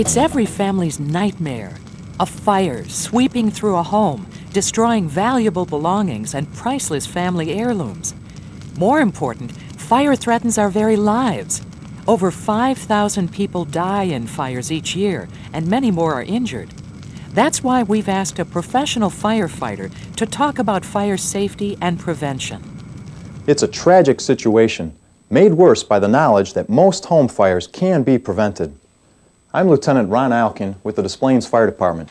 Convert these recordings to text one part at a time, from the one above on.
It's every family's nightmare. A fire sweeping through a home, destroying valuable belongings and priceless family heirlooms. More important, fire threatens our very lives. Over 5,000 people die in fires each year, and many more are injured. That's why we've asked a professional firefighter to talk about fire safety and prevention. It's a tragic situation, made worse by the knowledge that most home fires can be prevented. I'm Lieutenant Ron Alkin with the Des Plaines Fire Department.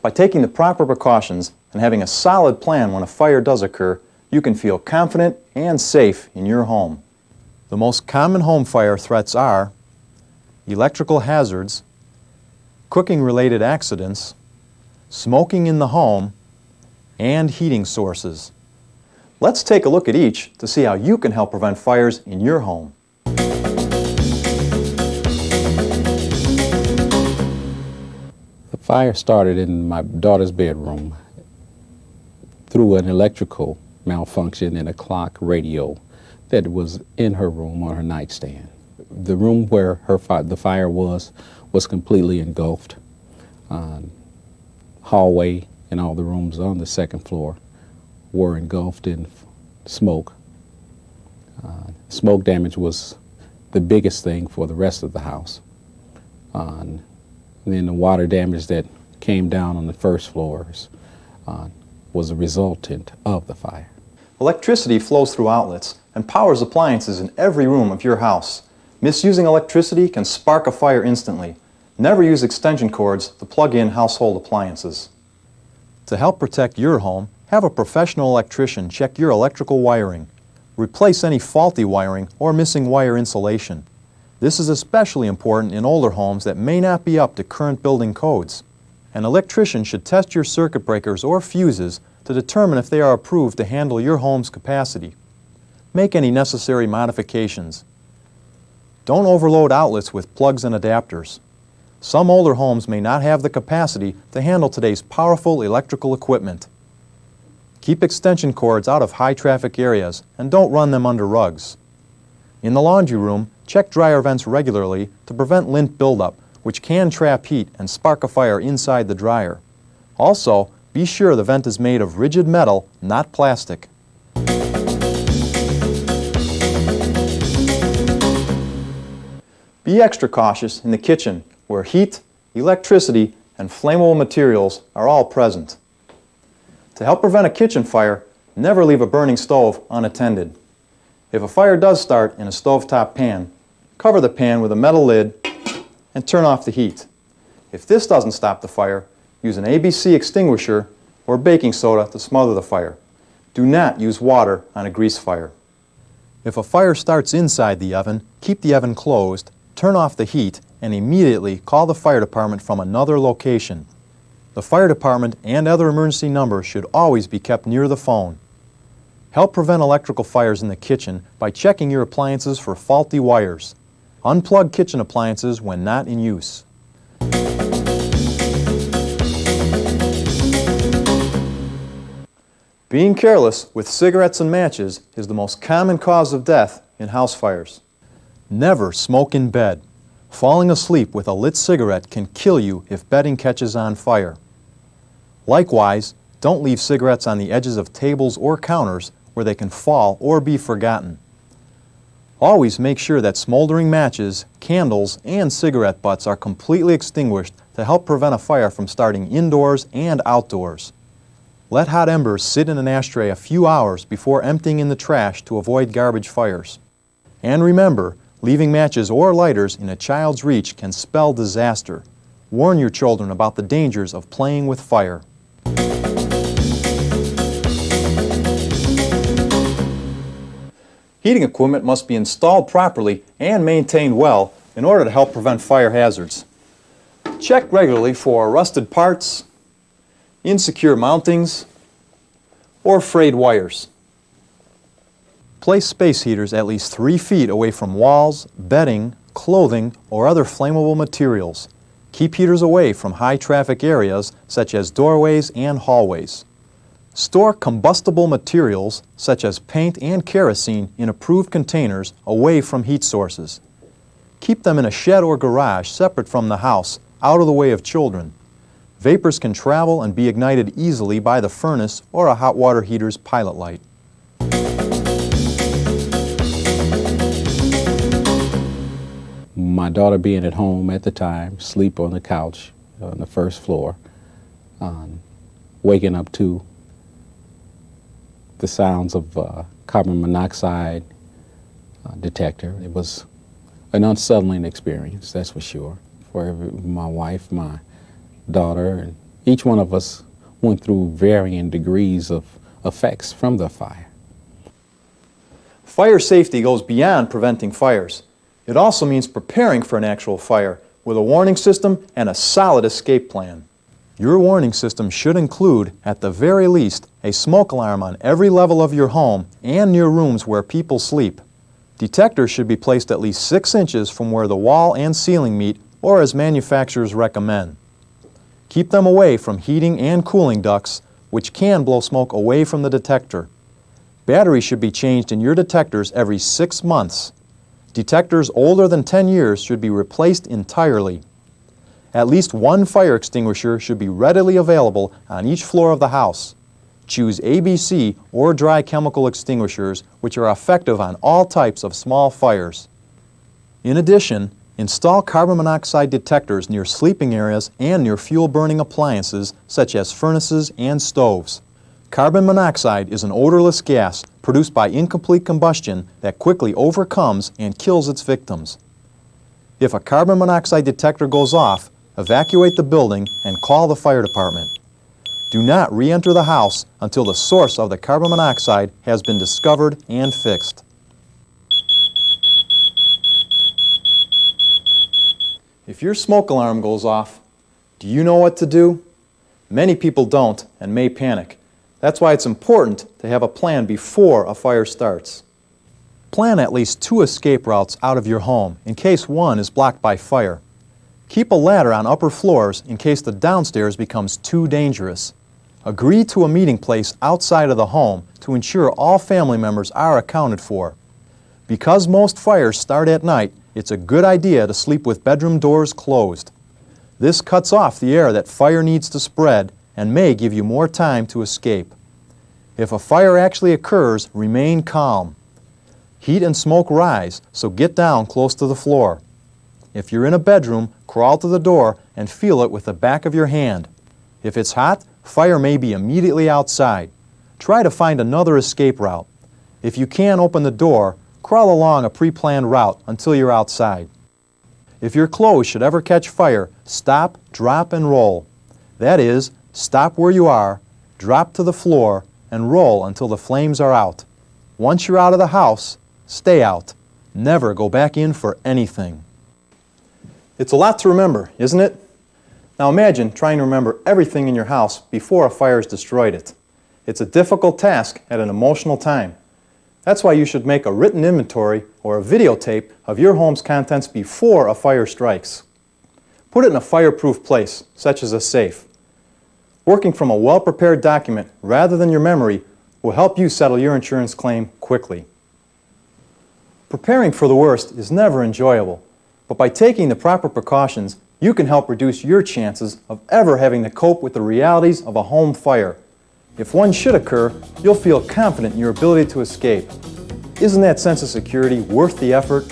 By taking the proper precautions and having a solid plan when a fire does occur, you can feel confident and safe in your home. The most common home fire threats are electrical hazards, cooking-related accidents, smoking in the home, and heating sources. Let's take a look at each to see how you can help prevent fires in your home. The fire started in my daughter's bedroom through an electrical malfunction in a clock radio that was in her room on her nightstand. The room where the fire was completely engulfed. Hallway and all the rooms on the second floor were engulfed in smoke. Smoke damage was the biggest thing for the rest of the house. And then the water damage that came down on the first floors was a resultant of the fire. Electricity flows through outlets and powers appliances in every room of your house. Misusing electricity can spark a fire instantly. Never use extension cords to plug in household appliances. To help protect your home, have a professional electrician check your electrical wiring. Replace any faulty wiring or missing wire insulation. This is especially important in older homes that may not be up to current building codes. An electrician should test your circuit breakers or fuses to determine if they are approved to handle your home's capacity. Make any necessary modifications. Don't overload outlets with plugs and adapters. Some older homes may not have the capacity to handle today's powerful electrical equipment. Keep extension cords out of high-traffic areas and don't run them under rugs. In the laundry room, check dryer vents regularly to prevent lint buildup, which can trap heat and spark a fire inside the dryer. Also, be sure the vent is made of rigid metal, not plastic. Be extra cautious in the kitchen, where heat, electricity, and flammable materials are all present. To help prevent a kitchen fire, never leave a burning stove unattended. If a fire does start in a stovetop pan, cover the pan with a metal lid and turn off the heat. If this doesn't stop the fire, use an ABC extinguisher or baking soda to smother the fire. Do not use water on a grease fire. If a fire starts inside the oven, keep the oven closed, turn off the heat, and immediately call the fire department from another location. The fire department and other emergency numbers should always be kept near the phone. Help prevent electrical fires in the kitchen by checking your appliances for faulty wires. Unplug kitchen appliances when not in use. Being careless with cigarettes and matches is the most common cause of death in house fires. Never smoke in bed. Falling asleep with a lit cigarette can kill you if bedding catches on fire. Likewise, don't leave cigarettes on the edges of tables or counters where they can fall or be forgotten. Always make sure that smoldering matches, candles, and cigarette butts are completely extinguished to help prevent a fire from starting indoors and outdoors. Let hot embers sit in an ashtray a few hours before emptying in the trash to avoid garbage fires. And remember, leaving matches or lighters in a child's reach can spell disaster. Warn your children about the dangers of playing with fire. Heating equipment must be installed properly and maintained well in order to help prevent fire hazards. Check regularly for rusted parts, insecure mountings, or frayed wires. Place space heaters at least 3 feet away from walls, bedding, clothing, or other flammable materials. Keep heaters away from high-traffic areas such as doorways and hallways. Store combustible materials such as paint and kerosene in approved containers away from heat sources. Keep them in a shed or garage separate from the house, out of the way of children. Vapors can travel and be ignited easily by the furnace or a hot water heater's pilot light. My daughter being at home at the time, sleep on the couch on the first floor, waking up to the sounds of carbon monoxide detector. It was an unsettling experience, that's for sure, for my wife, my daughter, and each one of us went through varying degrees of effects from the fire. Fire safety goes beyond preventing fires. It also means preparing for an actual fire with a warning system and a solid escape plan. Your warning system should include, at the very least, a smoke alarm on every level of your home and near rooms where people sleep. Detectors should be placed at least 6 inches from where the wall and ceiling meet, or as manufacturers recommend. Keep them away from heating and cooling ducts, which can blow smoke away from the detector. Batteries should be changed in your detectors every 6 months. Detectors older than 10 years should be replaced entirely. At least one fire extinguisher should be readily available on each floor of the house. Choose ABC or dry chemical extinguishers, which are effective on all types of small fires. In addition, install carbon monoxide detectors near sleeping areas and near fuel-burning appliances such as furnaces and stoves. Carbon monoxide is an odorless gas produced by incomplete combustion that quickly overcomes and kills its victims. If a carbon monoxide detector goes off, evacuate the building and call the fire department. Do not re-enter the house until the source of the carbon monoxide has been discovered and fixed. If your smoke alarm goes off, do you know what to do? Many people don't and may panic. That's why it's important to have a plan before a fire starts. Plan at least 2 escape routes out of your home in case one is blocked by fire. Keep a ladder on upper floors in case the downstairs becomes too dangerous. Agree to a meeting place outside of the home to ensure all family members are accounted for. Because most fires start at night, it's a good idea to sleep with bedroom doors closed. This cuts off the air that fire needs to spread and may give you more time to escape. If a fire actually occurs, remain calm. Heat and smoke rise, so get down close to the floor. If you're in a bedroom, crawl to the door and feel it with the back of your hand. If it's hot, fire may be immediately outside. Try to find another escape route. If you can't open the door, crawl along a pre-planned route until you're outside. If your clothes should ever catch fire, stop, drop, and roll. That is, stop where you are, drop to the floor, and roll until the flames are out. Once you're out of the house, stay out. Never go back in for anything. It's a lot to remember, isn't it? Now imagine trying to remember everything in your house before a fire has destroyed it. It's a difficult task at an emotional time. That's why you should make a written inventory or a videotape of your home's contents before a fire strikes. Put it in a fireproof place, such as a safe. Working from a well-prepared document rather than your memory will help you settle your insurance claim quickly. Preparing for the worst is never enjoyable, but by taking the proper precautions, you can help reduce your chances of ever having to cope with the realities of a home fire. If one should occur, you'll feel confident in your ability to escape. Isn't that sense of security worth the effort?